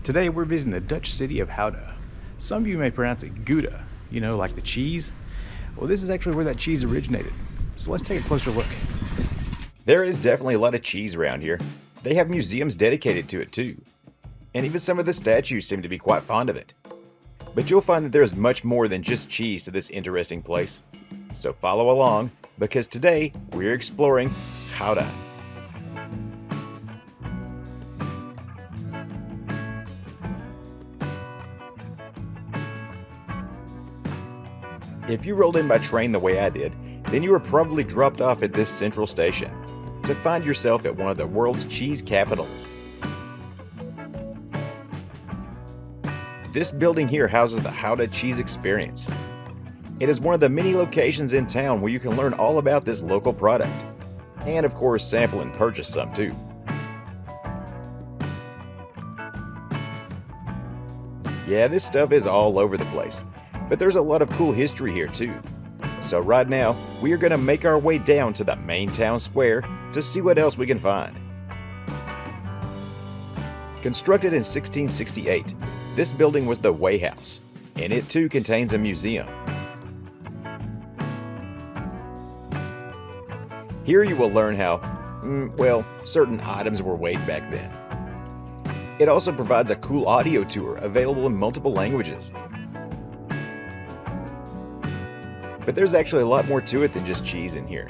Today we're visiting the Dutch city of Gouda. Some of you may pronounce it Gouda, like the cheese. Well, this is actually where that cheese originated. So let's take a closer look. There is definitely a lot of cheese around here. They have museums dedicated to it too. And even some of the statues seem to be quite fond of it. But you'll find that there is much more than just cheese to this interesting place. So follow along, because today we're exploring Gouda. If you rolled in by train the way I did, then you were probably dropped off at this central station to find yourself at one of the world's cheese capitals. This building here houses the Gouda Cheese Experience. It is one of the many locations in town where you can learn all about this local product, and of course sample and purchase some too. Yeah, this stuff is all over the place, but there's a lot of cool history here too. So right now, we are going to make our way down to the main town square to see what else we can find. Constructed in 1668, this building was the Way House, and it too contains a museum. Here you will learn how, certain items were weighed back then. It also provides a cool audio tour available in multiple languages. But there's actually a lot more to it than just cheese in here.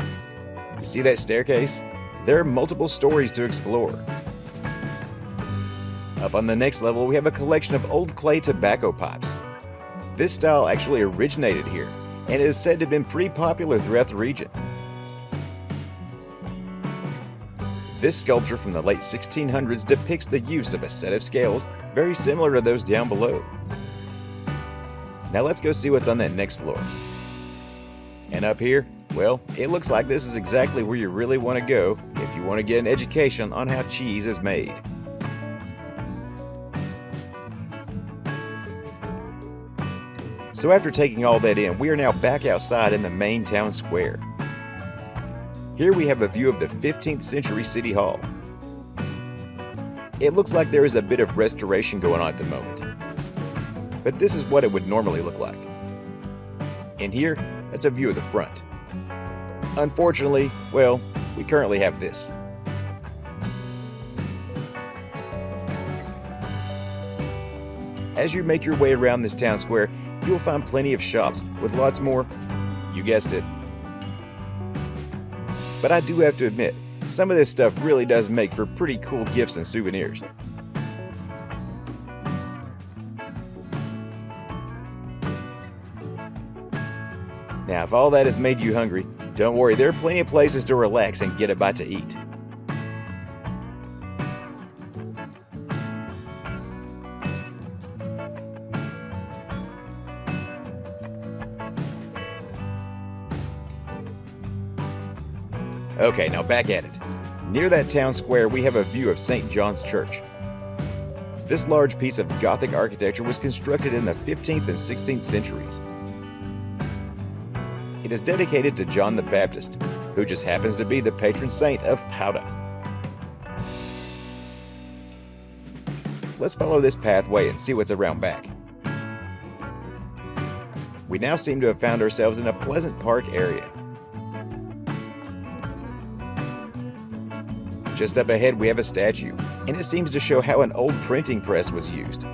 You see that staircase? There are multiple stories to explore. Up on the next level, we have a collection of old clay tobacco pipes. This style actually originated here, and it is said to have been pretty popular throughout the region. This sculpture from the late 1600s depicts the use of a set of scales very similar to those down below. Now let's go see what's on that next floor. And up here, well, it looks like this is exactly where you really want to go if you want to get an education on how cheese is made. So after taking all that in, we are now back outside in the main town square. Here we have a view of the 15th century City Hall. It looks like there is a bit of restoration going on at the moment. But this is what it would normally look like. And here, that's a view of the front. Unfortunately, we currently have this. As you make your way around this town square, you will find plenty of shops with lots more, you guessed it. But I do have to admit, some of this stuff really does make for pretty cool gifts and souvenirs. Now, if all that has made you hungry, don't worry, there are plenty of places to relax and get a bite to eat. Okay, now back at it. Near that town square, we have a view of St. John's Church. This large piece of Gothic architecture was constructed in the 15th and 16th centuries. It is dedicated to John the Baptist, who just happens to be the patron saint of Gouda. Let's follow this pathway and see what's around back. We now seem to have found ourselves in a pleasant park area. Just up ahead we have a statue, and it seems to show how an old printing press was used.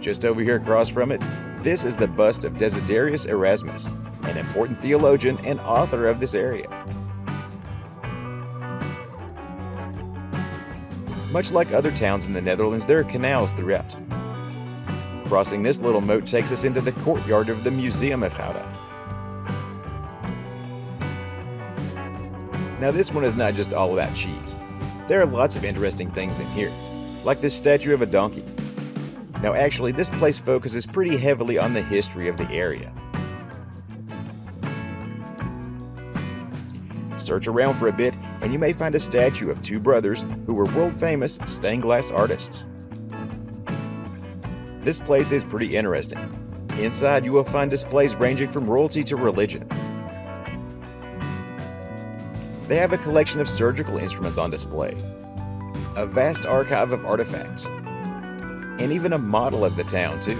Just over here across from it, this is the bust of Desiderius Erasmus, an important theologian and author of this area. Much like other towns in the Netherlands, there are canals throughout. Crossing this little moat takes us into the courtyard of the Museum of Gouda. Now this one is not just all about cheese. There are lots of interesting things in here, like this statue of a donkey. Now actually, this place focuses pretty heavily on the history of the area. Search around for a bit, and you may find a statue of two brothers who were world-famous stained glass artists. This place is pretty interesting. Inside you will find displays ranging from royalty to religion. They have a collection of surgical instruments on display. a vast archive of artifacts, and even a model of the town too.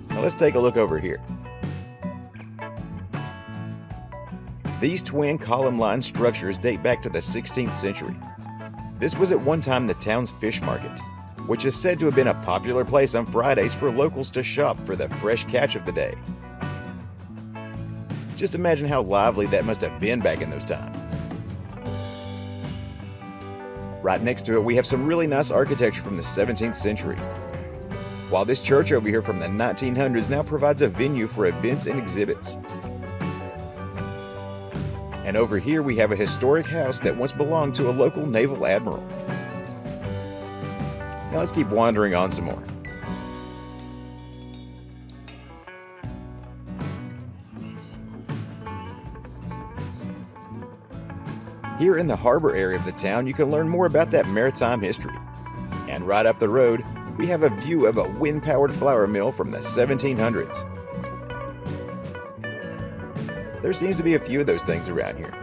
Now let's take a look over here. These twin column-line structures date back to the 16th century. This was at one time the town's fish market, which is said to have been a popular place on Fridays for locals to shop for the fresh catch of the day. Just imagine how lively that must have been back in those times. Right next to it, we have some really nice architecture from the 17th century. While this church over here from the 1900s now provides a venue for events and exhibits. And over here we have a historic house that once belonged to a local naval admiral. Now let's keep wandering on some more. Here in the harbor area of the town, you can learn more about that maritime history. And right up the road, we have a view of a wind-powered flour mill from the 1700s. There seems to be a few of those things around here.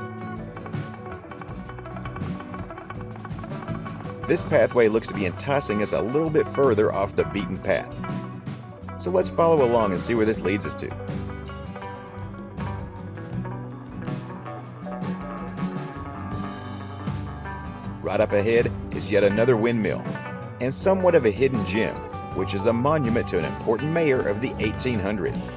This pathway looks to be enticing us a little bit further off the beaten path. So let's follow along and see where this leads us to. Right up ahead is yet another windmill, and somewhat of a hidden gem, which is a monument to an important mayor of the 1800s.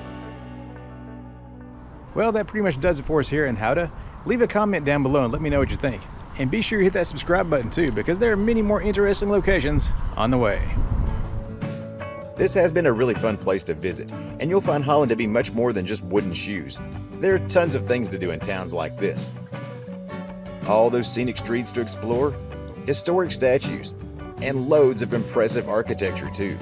Well, that pretty much does it for us here in Gouda. Leave a comment down below and let me know what you think. And be sure you hit that subscribe button too, because there are many more interesting locations on the way. This has been a really fun place to visit, and you'll find Holland to be much more than just wooden shoes. There are tons of things to do in towns like this. All those scenic streets to explore, historic statues, and loads of impressive architecture too.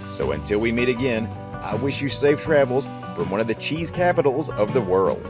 So until we meet again, I wish you safe travels from one of the cheese capitals of the world.